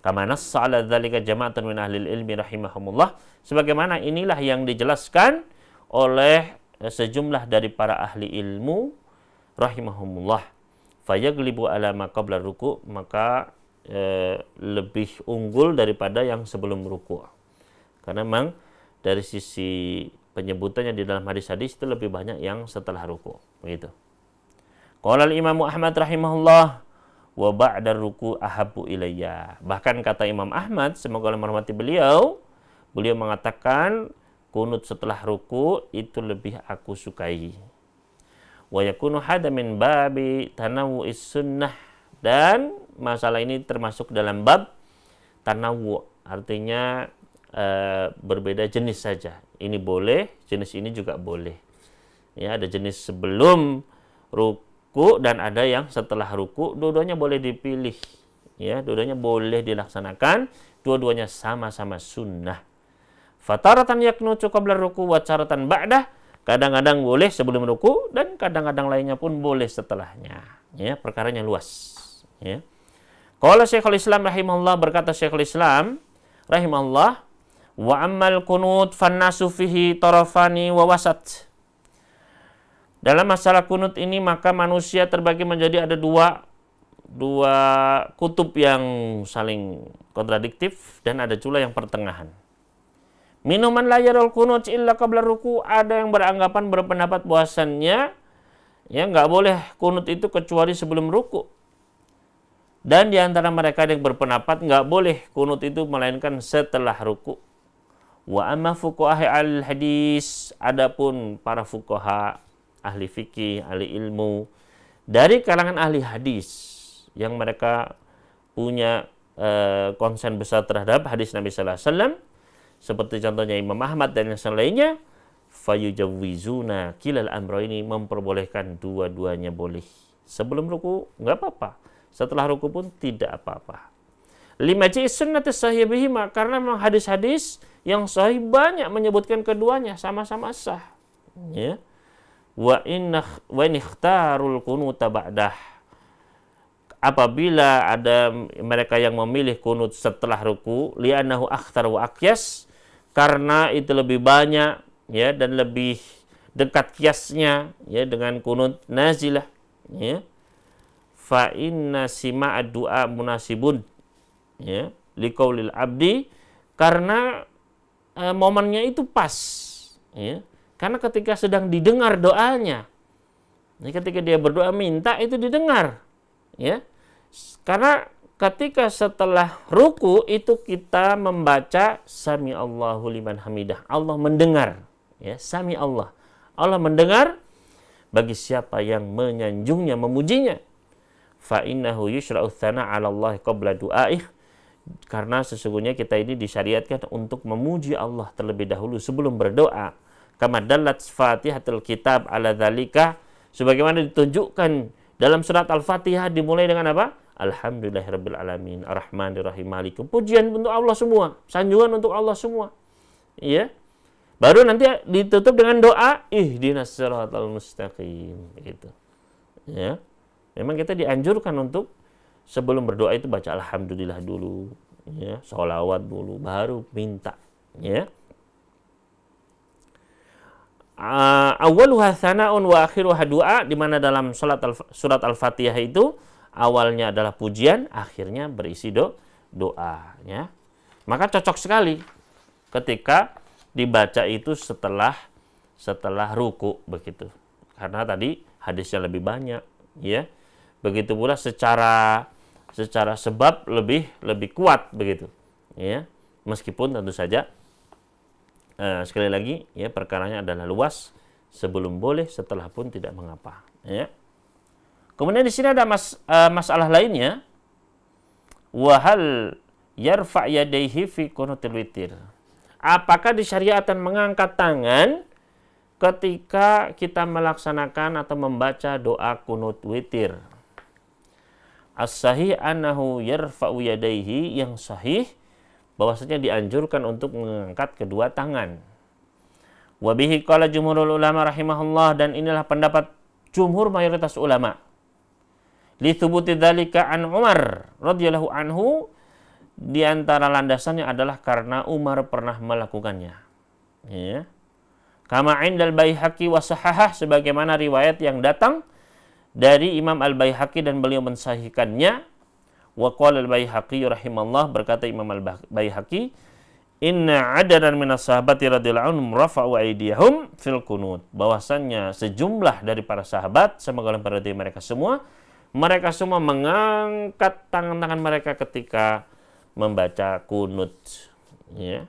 Kama nassa 'ala dzalika jama'atun min ahli ilmi rahimahumullah, sebagaimana inilah yang dijelaskan oleh sejumlah dari para ahli ilmu rahimahumullah. Fayaglibu ala ma qabla ruku', maka lebih unggul daripada yang sebelum ruku'. Karena memang dari sisi penyebutannya di dalam hadis-hadis itu lebih banyak yang setelah ruku', begitu. Qala al-Imam Ahmad rahimahullah wa ba'da ruku' ahabbu ilayya. Bahkan kata Imam Ahmad, semoga Allah merahmati beliau mengatakan kunut setelah ruku' itu lebih aku sukai. Wa yakunu hada min babi tanawu'is sunnah, dan masalah ini termasuk dalam bab tanawu', artinya berbeda jenis saja. Ini boleh, jenis ini juga boleh. Ya, ada jenis sebelum ruku dan ada yang setelah ruku, dua-duanya boleh dipilih. Ya, dua-duanya boleh dilaksanakan, dua-duanya sama-sama sunnah. Fataratan yaknutu qabla ruku wa taratan ba'dah, kadang-kadang boleh sebelum ruku dan kadang-kadang lainnya pun boleh setelahnya. Ya, perkaranya luas. Ya. Qala Syekhul Islam rahimahullah, berkata Syekhul Islam rahimahullah, wa ammal kunut fannasu fihi tarafani wa wasat. Dalam masalah kunut ini maka manusia terbagi menjadi ada dua kutub yang saling kontradiktif dan ada pula yang pertengahan. Minuman la yarul kunut illa qabla ruku, ada yang berpendapat bahwasannya ya nggak boleh kunut itu kecuali sebelum ruku. Dan di antara mereka yang berpendapat nggak boleh kunut itu melainkan setelah ruku. Wa amma fuqaha al-hadis, adapun para fuqaha, ahli fikih, ahli ilmu dari kalangan ahli hadis yang mereka punya konsen besar terhadap hadis Nabi sallallahu alaihi wasallam, seperti contohnya Imam Ahmad dan yang lainnya, fayujawwizuna kilal amrayni, memperbolehkan dua-duanya boleh. Sebelum ruku nggak apa-apa, setelah ruku pun tidak apa-apa. Lima ji sunnati sahih bihima, karena memang hadis-hadis yang sahih banyak menyebutkan keduanya sama-sama sah. Ya. Wa in ikhtarul kunuta ba'dah, apabila ada mereka yang memilih kunut setelah ruku, li'annahu akhtar wa aqyas, karena itu lebih banyak ya dan lebih dekat kiasnya ya dengan kunut nazilah, ya. Fa inna sima'ad du'a munasibun, ya, liqaulil abdi, karena momennya itu pas, ya. Karena ketika sedang didengar doanya, ketika dia berdoa minta itu didengar, ya. Karena ketika setelah ruku itu kita membaca sami Allahu liman hamidah, Allah mendengar, ya, sami Allah, Allah mendengar bagi siapa yang menyanjungnya, memujinya. Fa innahu yushra'u tsana 'ala Allah qabla du'aih, karena sesungguhnya kita ini disyariatkan untuk memuji Allah terlebih dahulu sebelum berdoa. Kama dallat Fatihatul Kitab 'ala dzalika, sebagaimana ditunjukkan dalam surat Al-Fatihah dimulai dengan apa? Alhamdulillahirabbil alamin, arrahmanirrahim, maliki. Pujian untuk Allah semua, sanjungan untuk Allah semua. Ya. Baru nanti ditutup dengan doa ihdinas siratal mustaqim, gitu. Ya. Memang kita dianjurkan untuk sebelum berdoa itu baca alhamdulillah dulu, ya, sholawat dulu, baru minta, ya. Awwaluha tsana'un wa akhiruha du'a, di mana dalam surat Al-Fatihah itu awalnya adalah pujian, akhirnya berisi doa, ya. Maka cocok sekali ketika dibaca itu setelah ruku begitu. Karena tadi hadisnya lebih banyak, ya. Begitu pula secara sebab lebih kuat begitu, ya. Meskipun tentu saja sekali lagi ya perkaranya adalah luas, sebelum boleh, setelah pun tidak mengapa, ya. Kemudian di sini ada masalah lainnya, wahal yarfa yadaihi fi qunutil witir. Apakah disyariatkan mengangkat tangan ketika kita melaksanakan atau membaca doa kunut witir? As-sahih annahu yarfa'u yadaihi, yang sahih bahwasanya dianjurkan untuk mengangkat kedua tangan. Wa bihi qala jumhurul ulama rahimahullah, dan inilah pendapat jumhur mayoritas ulama. Li thubuti dzalika an Umar radhiyallahu anhu, di antara landasannya adalah karena Umar pernah melakukannya. Ya. Kama indal Baihaqi wa sahahah, sebagaimana riwayat yang datang dari Imam Al-Baihaqi dan beliau mensahihkannya. Wa qala Al-Baihaqi rahimallah, berkata Imam Al-Baihaqi, inna adadan minas sahabati radhiyallahu anhum rafa'u aydiyahum fil qunut, bahwasannya sejumlah dari para sahabat, semoga Allah meridai mereka semua mengangkat tangan-tangan mereka ketika membaca kunut, ya.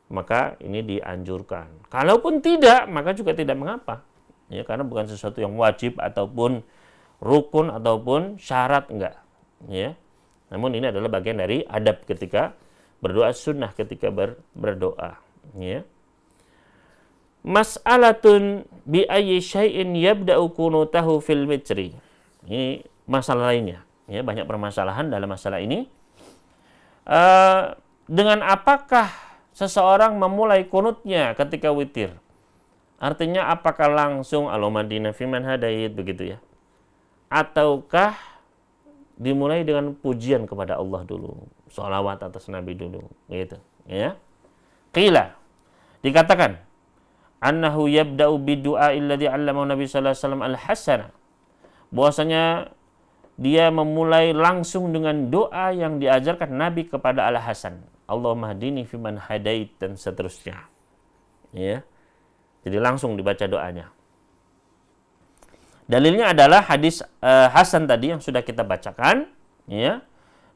Maka ini dianjurkan. Kalaupun tidak, maka juga tidak mengapa, ya, karena bukan sesuatu yang wajib ataupun rukun ataupun syarat, enggak, ya. Namun ini adalah bagian dari adab ketika berdoa, sunnah ketika berdoa, ya. Mas'alatun bi ayyi syai'in yabda'u kunutahu fil mitri. Ini masalah lainnya, ya, banyak permasalahan dalam masalah ini. Dengan apakah seseorang memulai kunutnya ketika witir? Artinya apakah langsung Allahumma fiman hadait begitu, ya, ataukah dimulai dengan pujian kepada Allah dulu, sholawat atas Nabi dulu, gitu, ya. Qila, dikatakan annahu yabda'u bidu'a alladhi 'allamahu Nabi sallallahu alaihi wasallam al-hasana, bahwasanya dia memulai langsung dengan doa yang diajarkan Nabi kepada Al-Hasan, Allahumma hdini fiman hadait, dan seterusnya, ya. Jadi langsung dibaca doanya. Dalilnya adalah hadis Hasan tadi yang sudah kita bacakan, ya,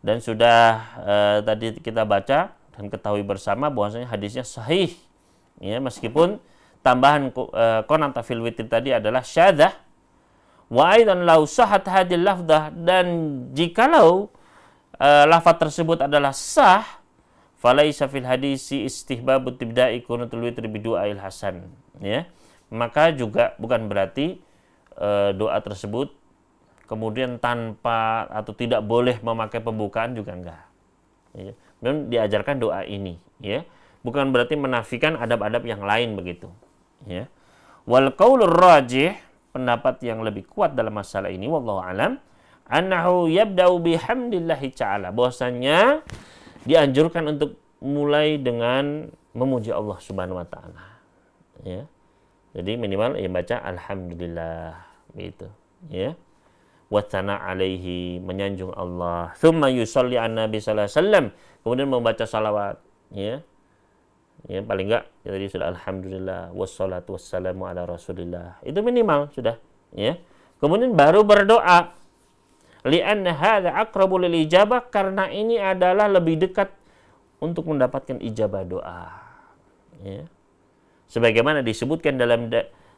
dan sudah tadi kita baca dan ketahui bersama bahwasanya hadisnya sahih, ya, meskipun tambahan qanata fil witir tadi adalah syadzah. Wa aidan law sahhat hadhihi lafdzah, dan jikalau lafaz tersebut adalah sah, falaisa fil hadisi istihbabut tibda'i qunutul witri bidu'ail hasan, ya, maka juga bukan berarti doa tersebut kemudian tanpa atau tidak boleh memakai pembukaan, juga enggak, ya. Dan diajarkan doa ini, ya, bukan berarti menafikan adab-adab yang lain begitu, ya. Wal qaulur rajih, pendapat yang lebih kuat dalam masalah ini, wallahu alam, annahu yabda'u bihamdillahi ta'ala, bahwasanya dianjurkan untuk mulai dengan memuji Allah Subhanahu wa taala, ya. Jadi minimal ya baca alhamdulillah gitu, ya. Wa tsana alaihi, menyanjung Allah. Tsumma yusolli an Nabi sallallahu alaihi wasallam, kemudian membaca salawat, ya. Ya, paling enggak ya, tadi sudah alhamdulillah wassalatu wassalamu ala rasulillah. Itu minimal sudah, ya. Kemudian baru berdoa. Li'anna hadza aqrabu lil ijabah, karena ini adalah lebih dekat untuk mendapatkan ijabah doa, ya. Sebagaimana disebutkan dalam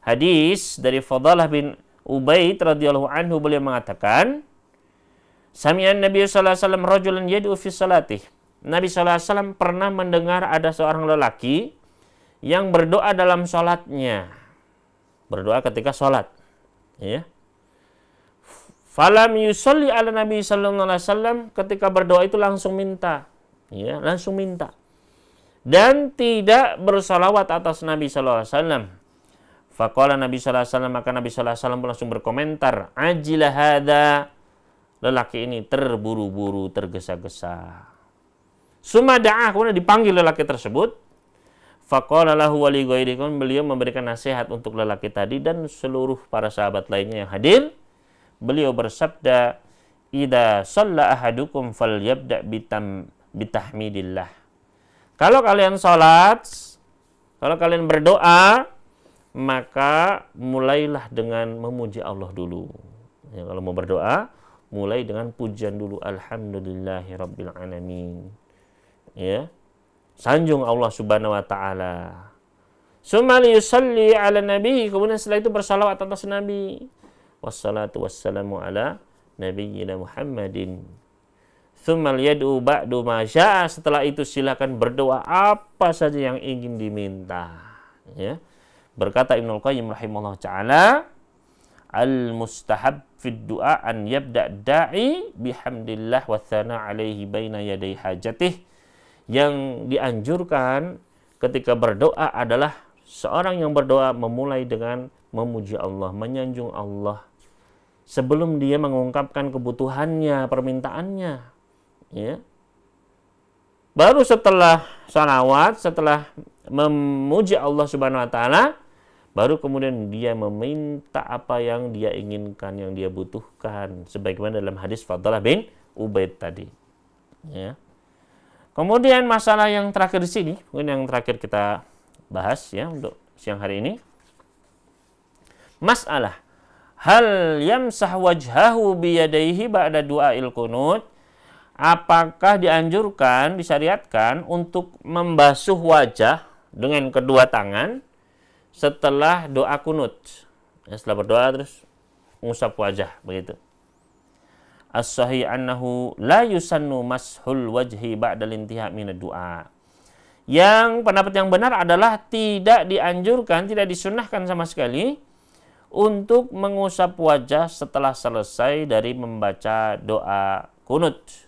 hadis dari Fadalah bin Ubaid radhiyallahu anhu, beliau mengatakan, sami'an Nabi sallallahu alaihi wasallam rajulan yad'u fi salatih. Nabi SAW pernah mendengar ada seorang lelaki yang berdoa dalam sholatnya. Berdoa ketika sholat, ya. Falam yusolli ala Nabi SAW, ketika berdoa itu langsung minta, ya, langsung minta. Dan tidak bersalawat atas Nabi SAW. Faqala Nabi SAW, maka Nabi SAW langsung berkomentar, ajilah hadha, lelaki ini terburu-buru, tergesa-gesa. Summa da'ah, kemudian dipanggil lelaki tersebut. Faqala lahu wa li ghairikum, beliau memberikan nasihat untuk lelaki tadi dan seluruh para sahabat lainnya yang hadir. Beliau bersabda, idza shalla ahadukum falyabda bitahmidillah. Kalau kalian salat, kalau kalian berdoa, maka mulailah dengan memuji Allah dulu. Ya, kalau mau berdoa, mulai dengan pujian dulu. Alhamdulillahirabbil alamin. Ya. Sanjung Allah Subhanahu wa taala. Summa yusalli ala nabi, kemudian setelah itu bersalawat atas nabi. Wassalatu wassalamu ala nabiyyina Muhammadin. Tsumma yad'u ba'du ma syaa, setelah itu silakan berdoa apa saja yang ingin diminta. Ya. Berkata Ibnu Qayyim rahimahullah taala, al-mustahab fid du'a an yabda da'i bihamdillah wa tsana alaihi baina yaday hajatih. Yang dianjurkan ketika berdoa adalah seorang yang berdoa memulai dengan memuji Allah, menyanjung Allah sebelum dia mengungkapkan kebutuhannya, permintaannya. Ya. Baru setelah salawat, setelah memuji Allah Subhanahu wa taala, baru kemudian dia meminta apa yang dia inginkan, yang dia butuhkan, sebagaimana dalam hadis Fadhalah bin Ubaid tadi. Ya. Kemudian masalah yang terakhir di sini, mungkin yang terakhir kita bahas ya untuk siang hari ini. Masalah hal yamsah wajhahu biyadaihi ba'da du'ail qunut. Apakah dianjurkan, disyariatkan untuk membasuh wajah dengan kedua tangan setelah doa kunut? Ya, setelah berdoa terus mengusap wajah, begitu. As-sahih annahu la yusannu mashul wajhi ba'da lintiha minad du'a. Yang pendapat yang benar adalah tidak dianjurkan, tidak disunnahkan sama sekali untuk mengusap wajah setelah selesai dari membaca doa kunut.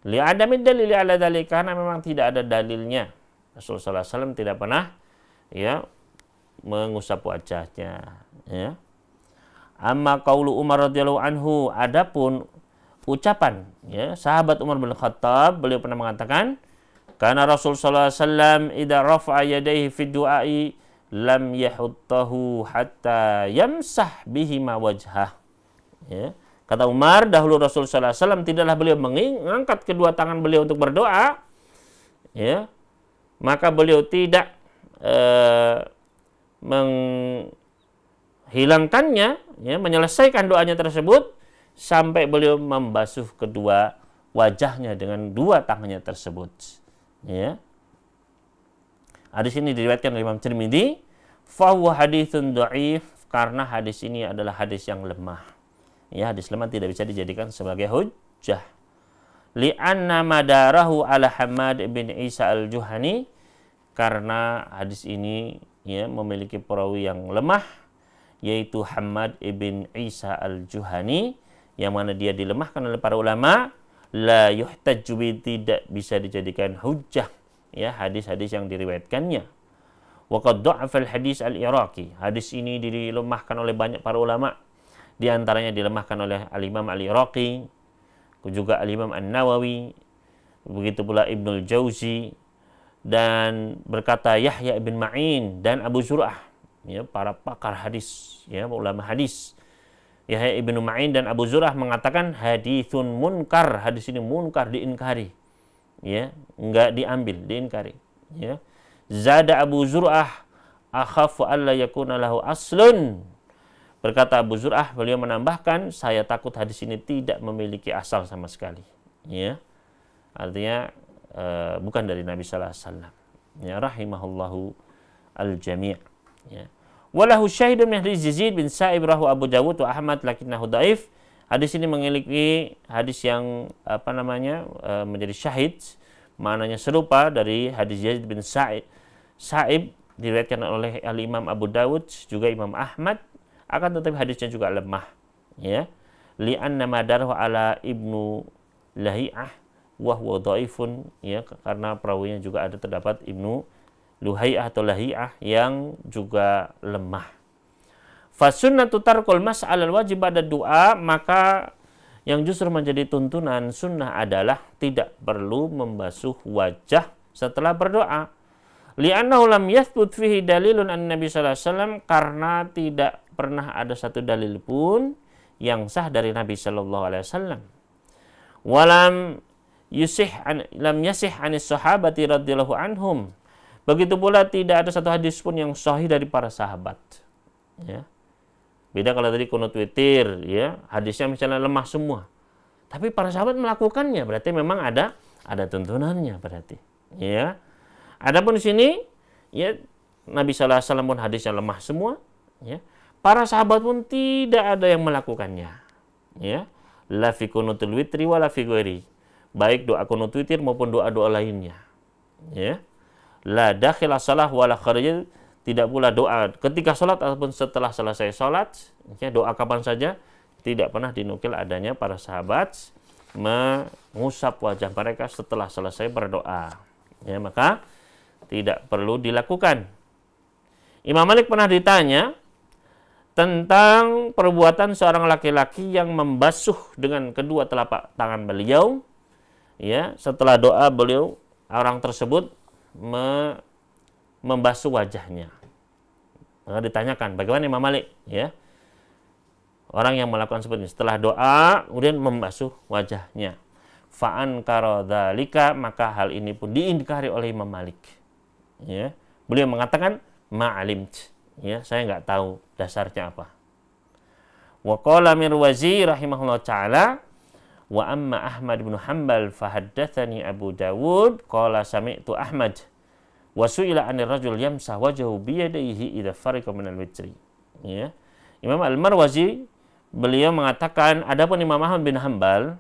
Li'adamid dalili ala dzalik, karena memang tidak ada dalilnya. Rasulullah SAW tidak pernah ya mengusap wajahnya. Ya. Amma qaulu Umar radhiyallahu anhu, adapun ucapan ya sahabat Umar bin Khattab, beliau pernah mengatakan, karena Rasulullah SAW idza rafa'a yadayhi fi du'ai lam yahuttahu hatta yamsah bihima wajhah. Ya. Kata Umar, dahulu Rasulullah SAW tidaklah beliau mengangkat kedua tangan beliau untuk berdoa, ya, maka beliau tidak menghilangkannya, ya, menyelesaikan doanya tersebut sampai beliau membasuh kedua wajahnya dengan dua tangannya tersebut. Ya. Hadis ini diriwayatkan oleh Imam Tirmidzi, fahuwa haditsun dhaif, karena hadis ini adalah hadis yang lemah. Ya, hadis lemah tidak bisa dijadikan sebagai hujjah. Li'anna madarahu ala Hammad bin Isa al-Juhani, karena hadis ini ya memiliki perawi yang lemah, yaitu Hammad ibn Isa al-Juhani, yang mana dia dilemahkan oleh para ulama. La yuhtajju bi, tidak bisa dijadikan hujjah ya hadis-hadis yang diriwayatkannya. Wa qad dha'afa al-hadis al-Iraqi, hadis ini dilemahkan oleh banyak para ulama. Di antaranya dilemahkan oleh Al-Imam Al-Iraqi, juga Al-Imam An-Nawawi, begitu pula Ibnul Jauzi, dan berkata Yahya ibn Ma'in dan Abu Zur'ah, ya, para pakar hadis, ya, ulama hadis. Yahya ibn Ma'in dan Abu Zur'ah mengatakan haditsun munkar, hadis ini munkar, diingkari, ya, enggak diambil, diingkari, ya. Zada Abu Zur'ah akhafu alla yakuna lahu aslun. Berkata Abu Zur'ah, beliau menambahkan, saya takut hadis ini tidak memiliki asal sama sekali. Ya, artinya bukan dari Nabi Sallallahu Alaihi Wasallam. Ya, rahimahullahu al-jami'. Ya. Walahu syahidun min hadis Yazid bin Sa'ib rahu Abu Dawud wa Ahmad lakinnahu dhaif. Hadis ini memiliki hadis yang menjadi syahid, maknanya serupa dari hadis Yazid bin Sa'ib diriwayatkan oleh Al-Imam Abu Dawud, juga Imam Ahmad. Akan tetapi hadisnya juga lemah, ya. Li'anna madarahu ala Ibnu Lahi'ah wa huwa dhaifun, ya, karena perawinya juga ada terdapat Ibnu Luhai'ah atau Lahi'ah yang juga lemah. Fasunnatu tarkul mas'alal wajib pada doa, maka yang justru menjadi tuntunan sunnah adalah tidak perlu membasuh wajah setelah berdoa. Li'annahu lam yathbut fihi dalilun an Nabi sallallahu alaihi wasallam, karena tidak pernah ada satu dalil pun yang sah dari Nabi sallallahu alaihi wasallam. Walam lam yasih anis sahabati radhiyallahu anhum, Begitu pula tidak ada satu hadis pun yang sahih dari para sahabat. Ya. Beda kalau tadi kunut witir, ya, hadisnya misalnya lemah semua. Tapi para sahabat melakukannya, berarti memang ada tuntunannya berarti. Ya. Adapun di sini, ya, Nabi sallallahu alaihi wasallam pun hadisnya lemah semua, ya. Para sahabat pun tidak ada yang melakukannya. Ya. La fi kunutul witri wa la fi ghairi. Baik doa kunut witir maupun doa-doa lainnya. Ya. La dakhila shalah wa la kharija, tidak pula doa ketika salat ataupun setelah selesai salat, ya, doa kapan saja, tidak pernah dinukil adanya para sahabat mengusap wajah mereka setelah selesai berdoa. Ya, maka tidak perlu dilakukan. Imam Malik pernah ditanya tentang perbuatan seorang laki-laki yang membasuh dengan kedua telapak tangan beliau, ya, setelah doa beliau, orang tersebut membasuh wajahnya. Maka ditanyakan, bagaimana Imam Malik, ya, orang yang melakukan seperti ini setelah doa kemudian membasuh wajahnya. Fa'ankara dzalika, maka hal ini pun diingkari oleh Imam Malik. Ya, beliau mengatakan ma'alimt, ya, saya nggak tahu dasarnya apa. Wa qala Mirwazi rahimahullah taala, wa amma Ahmad bin Hanbal fahaddatsani Abu Dawud qala sami'tu Ahmad wa su'ila 'anil rajul yamsah wajhahu bi yadayhi idza fariqa minal witri. Ya. Imam Al-Marwazi beliau mengatakan, adapun Imam Ahmad bin Hanbal,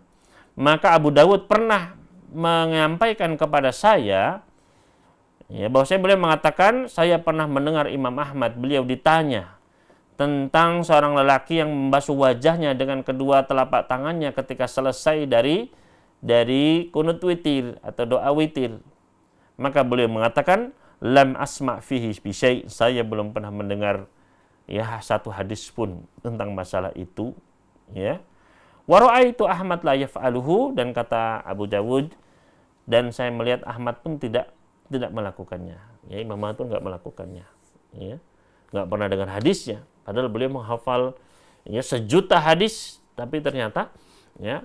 maka Abu Dawud pernah menyampaikan kepada saya, ya, bahwa beliau mengatakan saya pernah mendengar Imam Ahmad, beliau ditanya tentang seorang lelaki yang membasuh wajahnya dengan kedua telapak tangannya ketika selesai dari kunut witir atau doa witir. Maka beliau mengatakan, lam asma' fihi bisyai', saya belum pernah mendengar, ya, satu hadis pun tentang masalah itu. Ya. Wa ra'aitu Ahmad la yaf'aluhu, dan kata Abu Dawud, dan saya melihat Ahmad pun tidak melakukannya. Ya, Imam Ahmad pun nggak melakukannya. Ya. Nggak pernah dengar hadisnya. Padahal beliau menghafal, ya, sejuta hadis, tapi ternyata, ya,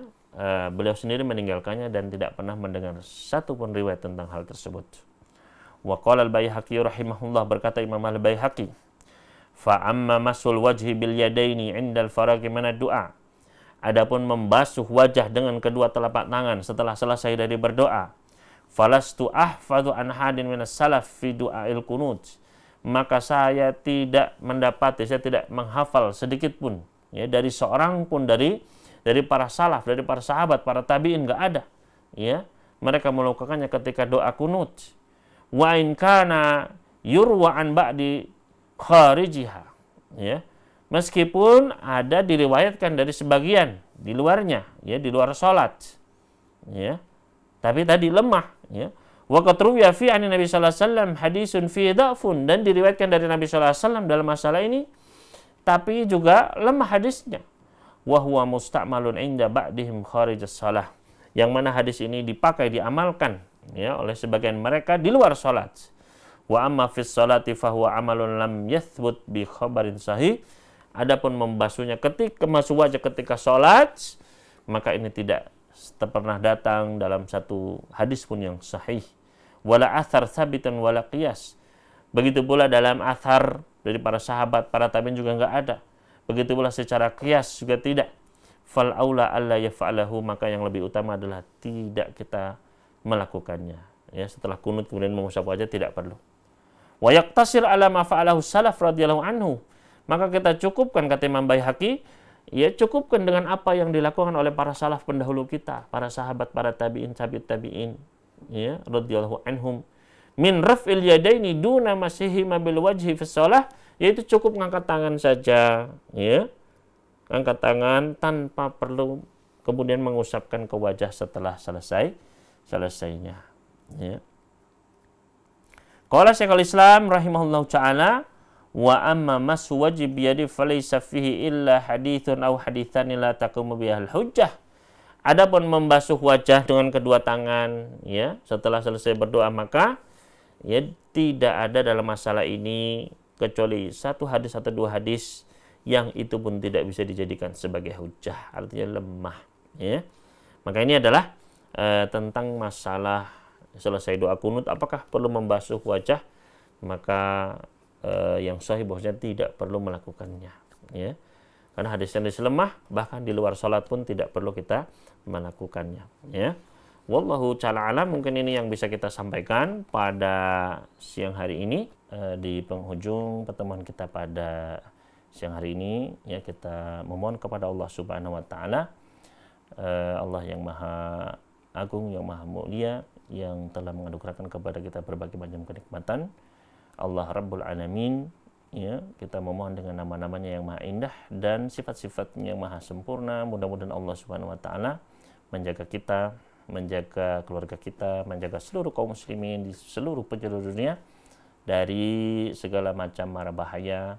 beliau sendiri meninggalkannya dan tidak pernah mendengar satu pun riwayat tentang hal tersebut. Wa qala al-Baihaqi rahimahullah, berkata Imam al-Baihaqi, fa amma masul wajhi bil yadaini 'inda al-faraghi min ad-du'a, adapun membasuh wajah dengan kedua telapak tangan setelah selesai dari berdoa, falastu ahfadhu an hadin minas salaf fi du'ail qunut, maka saya tidak mendapati, saya tidak menghafal sedikit pun, ya, dari seorang pun dari para salaf, dari para sahabat, para tabi'in, enggak ada, ya, mereka melakukannya ketika doa kunut. Wa in kana yurwa an ba'di kharijiha, ya, meskipun ada diriwayatkan dari sebagian di luarnya, ya, di luar salat, ya, tapi tadi lemah, ya. Wa qad ruwiya fi an Nabi sallallahu alaihi wasallam hadisun fi dha'fun, dan diriwayatkan dari Nabi sallallahu alaihi wasallam dalam masalah ini tapi juga lemah hadisnya. Wa huwa musta'malun 'inda ba'dihim kharijas shalah, yang mana hadis ini dipakai, diamalkan, ya, oleh sebagian mereka di luar salat. Wa amma fis salati fa huwa amalun lam yathbut bi khabarin sahih, adapun membasuhnya ketika masuk wajah ketika salat, maka ini tidak pernah datang dalam satu hadis pun yang sahih. Wala athar sabitan wala qiyas, begitu pula dalam athar dari para sahabat, para tabi'in juga enggak ada. Begitu pula secara qiyas juga tidak. Fal aula alla yaf'alahu, maka yang lebih utama adalah tidak kita melakukannya. Ya, setelah kunut kemudian mengusap wajah tidak perlu. Wa yaqtasir ala ma fa'alahu salaf radhiyallahu anhu, maka kita cukupkan, kata Imam Baihaqi, ya, cukupkan dengan apa yang dilakukan oleh para salaf pendahulu kita, para sahabat, para tabi'in, tabi'in, ya, radhiyallahu anhum, min raf'il yadaini duna masihima bil wajhi fi shalah, yaitu cukup ngangkat tangan saja, ya, angkat tangan tanpa perlu kemudian mengusapkan ke wajah setelah selesainya, ya. Qala Syekhul Islam rahimahullahu taala, wa amma masu wajib yadi falaysa fihi illa hadithun aw hadithani la taqumu bihal hujjah. Adapun membasuh wajah dengan kedua tangan, ya, setelah selesai berdoa, maka, ya, tidak ada dalam masalah ini kecuali satu hadis atau dua hadis yang itu pun tidak bisa dijadikan sebagai hujjah, artinya lemah, ya. Maka ini adalah tentang masalah selesai doa kunut, apakah perlu membasuh wajah maka yang sahih bahwasanya tidak perlu melakukannya, ya. Karena hadis-hadis lemah, bahkan di luar salat pun tidak perlu kita melakukannya, ya. Wallahu ta'ala alam, mungkin ini yang bisa kita sampaikan pada siang hari ini. Di penghujung pertemuan kita pada siang hari ini, ya, kita memohon kepada Allah Subhanahu wa taala, Allah yang Maha Agung, yang Maha Mulia, yang telah menganugerahkan kepada kita berbagai macam kenikmatan. Allah Rabbul Alamin, ya, kita memohon dengan nama-namanya yang Maha Indah dan sifat-sifatnya yang Maha Sempurna. Mudah-mudahan Allah Subhanahu wa taala menjaga kita, menjaga keluarga kita, menjaga seluruh kaum muslimin di seluruh penjuru dunia dari segala macam mara bahaya,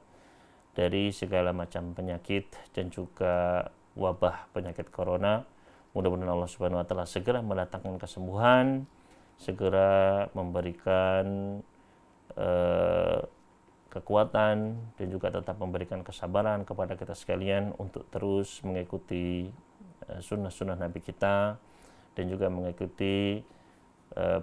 dari segala macam penyakit dan juga wabah penyakit corona. Mudah-mudahan Allah Subhanahu wa taala segera mendatangkan kesembuhan, segera memberikan kekuatan dan juga tetap memberikan kesabaran kepada kita sekalian untuk terus mengikuti sunnah-sunnah Nabi kita dan juga mengikuti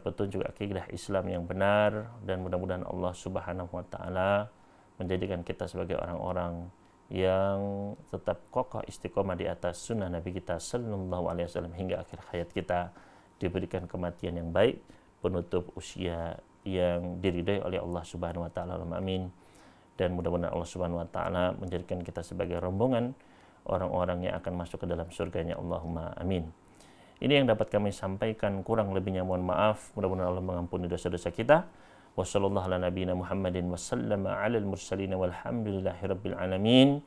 petunjuk akidah Islam yang benar, dan mudah-mudahan Allah Subhanahu wa taala menjadikan kita sebagai orang-orang yang tetap kokoh istiqomah di atas sunnah Nabi kita sallallahu alaihi wasallam hingga akhir hayat kita, diberikan kematian yang baik, penutup usia yang diridhai oleh Allah Subhanahu wa taala. Amin. Dan mudah-mudahan Allah Subhanahu wa taala menjadikan kita sebagai rombongan orang-orang yang akan masuk ke dalam surganya. Allahumma amin. Ini yang dapat kami sampaikan, kurang lebihnya mohon maaf. Mudah-mudahan Allah mengampuni dosa-dosa kita. Wassallallahu ala nabiyina Muhammadin wasallama alal mursalin walhamdulillahi rabbil alamin.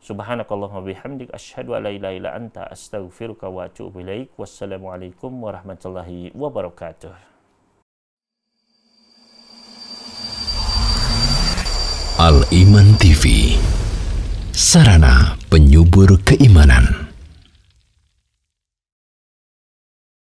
Subhanakallahumma bihamdik asyhadu an la ilaha illa anta astaghfiruka wa atubu ilaik. Wassalamualaikum warahmatullahi wabarakatuh. Al Iman TV, sarana penyubur keimanan.